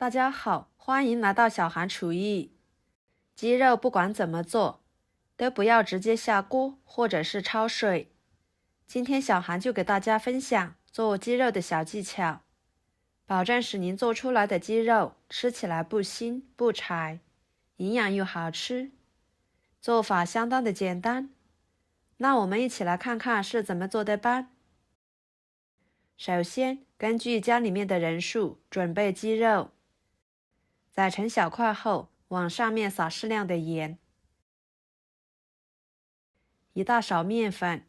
大家好，欢迎来到小韩厨艺。鸡肉不管怎么做，都不要直接下锅或者是焯水。今天小韩就给大家分享做鸡肉的小技巧，保证使您做出来的鸡肉吃起来不腥不柴，营养又好吃。做法相当的简单，那我们一起来看看是怎么做的吧。首先，根据家里面的人数准备鸡肉。宰成小块后，往上面撒适量的盐，一大勺面粉，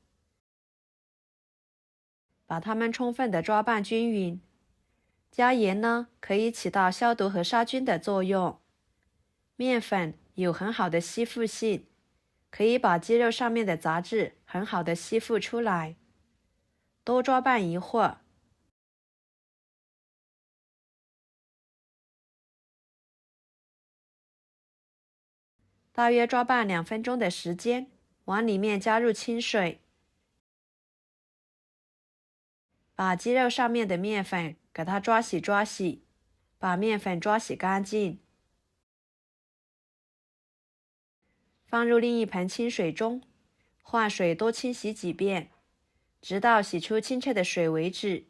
把它们充分的抓拌均匀。加盐呢，可以起到消毒和杀菌的作用。面粉有很好的吸附性，可以把鸡肉上面的杂质很好的吸附出来。多抓拌一会儿。大约抓拌2分钟的时间，往里面加入清水，把鸡肉上面的面粉给它抓洗，把面粉抓洗干净，放入另一盆清水中，换水多清洗几遍，直到洗出清澈的水为止。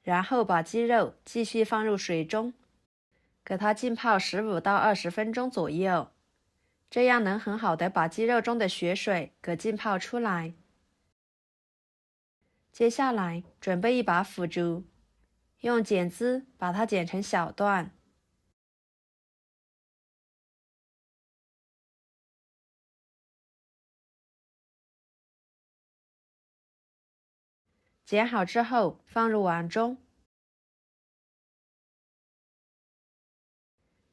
然后把鸡肉继续放入水中，给它浸泡15到20分钟左右。这样能很好的把鸡肉中的血水给浸泡出来。接下来准备一把腐竹，用剪子把它剪成小段。剪好之后放入碗中，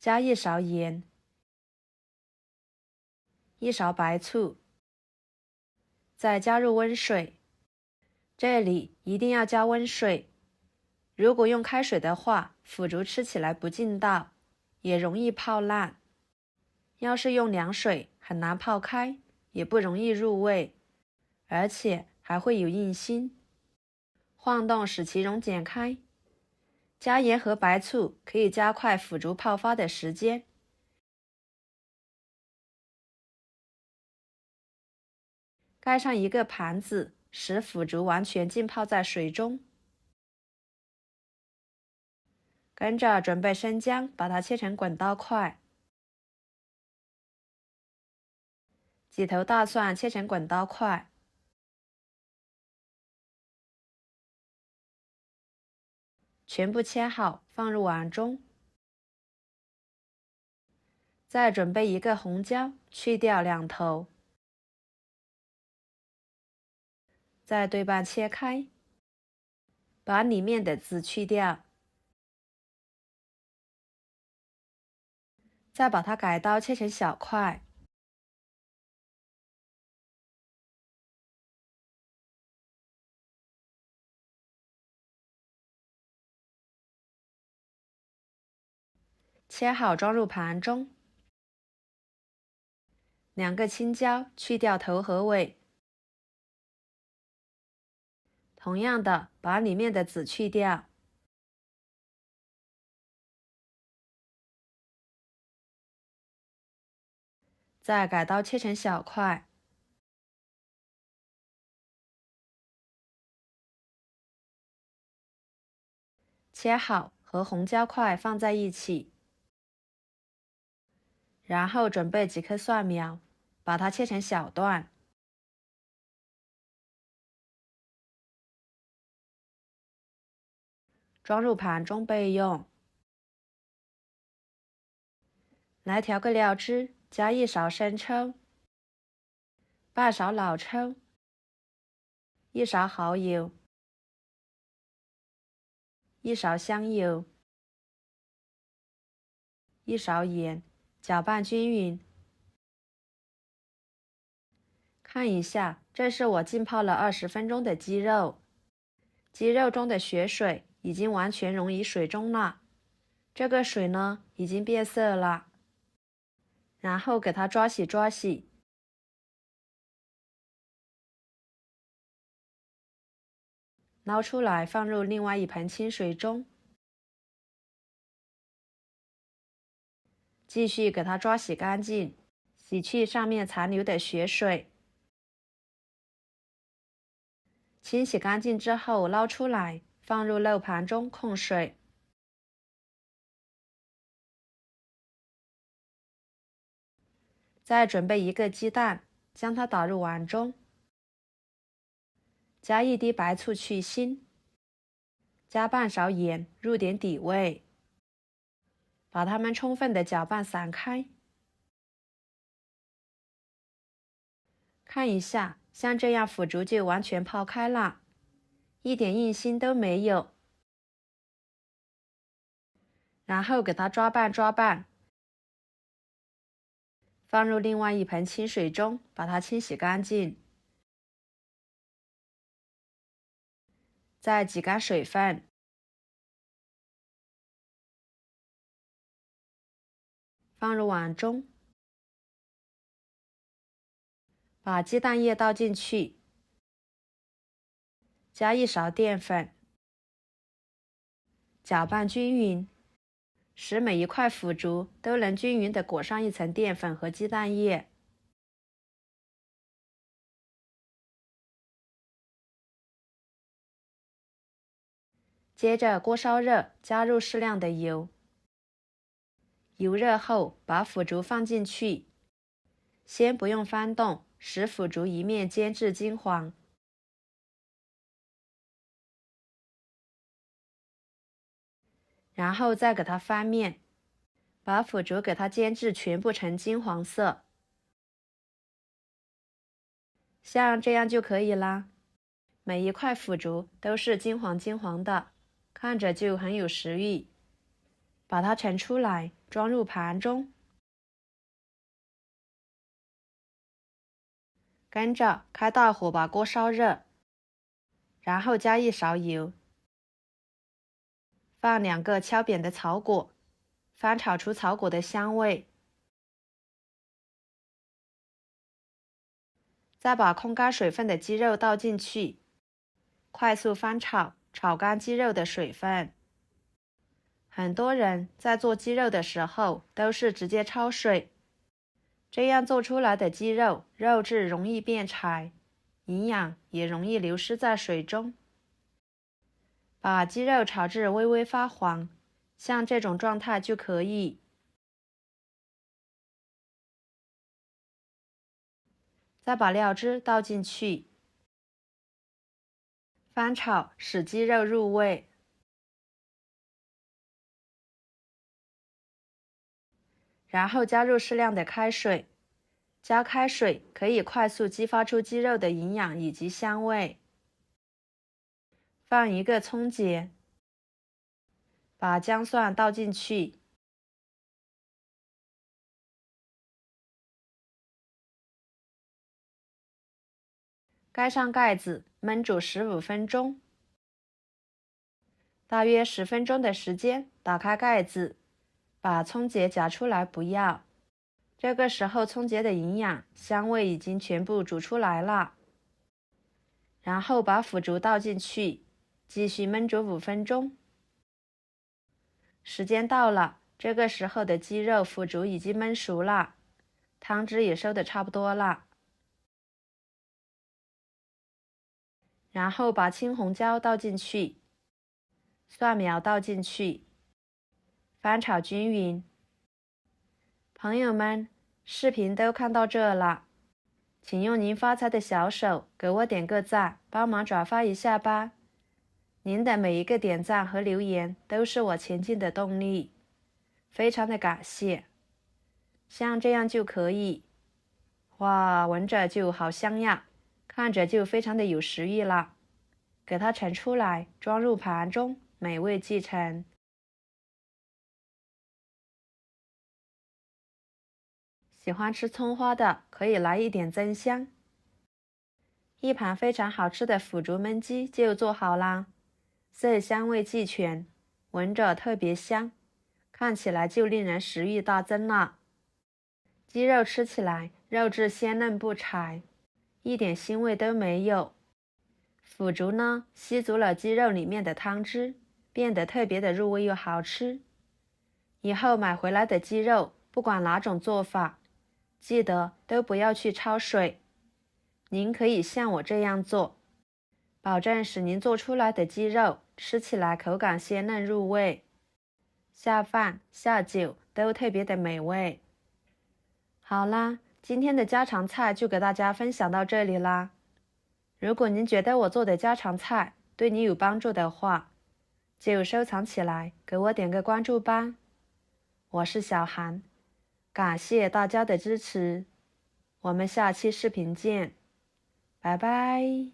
加1勺盐，1勺白醋，再加入温水。这里一定要加温水，如果用开水的话，腐竹吃起来不劲道，也容易泡烂。要是用凉水，很难泡开，也不容易入味，而且还会有硬心。晃动使其溶解开。加盐和白醋可以加快腐竹泡发的时间。盖上一个盘子，使腐竹完全浸泡在水中。跟着准备生姜，把它切成滚刀块。几头大蒜切成滚刀块。全部切好，放入碗中。再准备一个红椒，去掉2头。再对半切开，把里面的籽去掉。再把它改刀切成小块。切好装入盘中。2个青椒，去掉头和尾。同样的，把里面的籽去掉。再改刀切成小块。切好和红椒块放在一起。然后准备几颗蒜苗，把它切成小段。装入盘中备用。来调个料汁，加1勺生抽，半勺老抽，1勺蚝油，1勺香油，1勺盐，搅拌均匀。看一下，这是我浸泡了20分钟的鸡肉，鸡肉中的血水已经完全溶于水中了，这个水呢已经变色了。然后给它抓洗，捞出来放入另外一盆清水中。继续给它抓洗干净，洗去上面残留的血水。清洗干净之后捞出来，放入漏盘中控水。再准备一个鸡蛋，将它打入碗中，加一滴白醋去腥，加半勺盐入点底味，把它们充分的搅拌散开。看一下，像这样腐竹就完全泡开了，一点硬芯都没有。然后给它抓拌，放入另外一盆清水中，把它清洗干净。再挤干水分，放入碗中，把鸡蛋液倒进去，加1勺淀粉，搅拌均匀，使每一块腐竹都能均匀地裹上一层淀粉和鸡蛋液。接着锅烧热，加入适量的油。油热后，把腐竹放进去，先不用翻动，使腐竹一面煎至金黄。然后再给它翻面，把腐竹给它煎至全部呈金黄色，像这样就可以啦。每一块腐竹都是金黄的，看着就很有食欲。把它盛出来，装入盘中，跟着开大火把锅烧热，然后加1勺油，放2个敲扁的草果，翻炒出草果的香味。再把控干水分的鸡肉倒进去，快速翻炒，炒干鸡肉的水分。很多人在做鸡肉的时候都是直接焯水，这样做出来的鸡肉肉质容易变柴，营养也容易流失在水中。把鸡肉炒至微微发黄，像这种状态就可以。再把料汁倒进去，翻炒使鸡肉入味。然后加入适量的开水，加开水可以快速激发出鸡肉的营养以及香味。放1个葱节，把姜蒜倒进去，盖上盖子焖煮15分钟。大约10分钟的时间，打开盖子，把葱节夹出来不要。这个时候葱节的营养、香味已经全部煮出来了。然后把腐竹倒进去，继续焖煮5分钟。时间到了，这个时候的鸡肉、腐竹已经焖熟了，汤汁也收得差不多了。然后把青红椒倒进去，蒜苗倒进去，翻炒均匀。朋友们，视频都看到这了，请用您发财的小手给我点个赞，帮忙转发一下吧。您的每一个点赞和留言都是我前进的动力，非常的感谢。像这样就可以。哇，闻着就好香呀，看着就非常的有食欲了。给它盛出来，装入盘中，美味继承。喜欢吃葱花的可以来一点增香。一盘非常好吃的腐竹焖鸡就做好啦，色香味俱全，闻着特别香，看起来就令人食欲大增了。鸡肉吃起来肉质鲜嫩不柴，一点腥味都没有。腐竹呢，吸足了鸡肉里面的汤汁，变得特别的入味又好吃。以后买回来的鸡肉不管哪种做法，记得都不要去焯水。您可以像我这样做，保证使您做出来的鸡肉吃起来口感鲜嫩入味，下饭下酒都特别的美味。好啦，今天的家常菜就给大家分享到这里啦。如果您觉得我做的家常菜对你有帮助的话，就收藏起来，给我点个关注吧。我是小韩，感谢大家的支持，我们下期视频见，拜拜。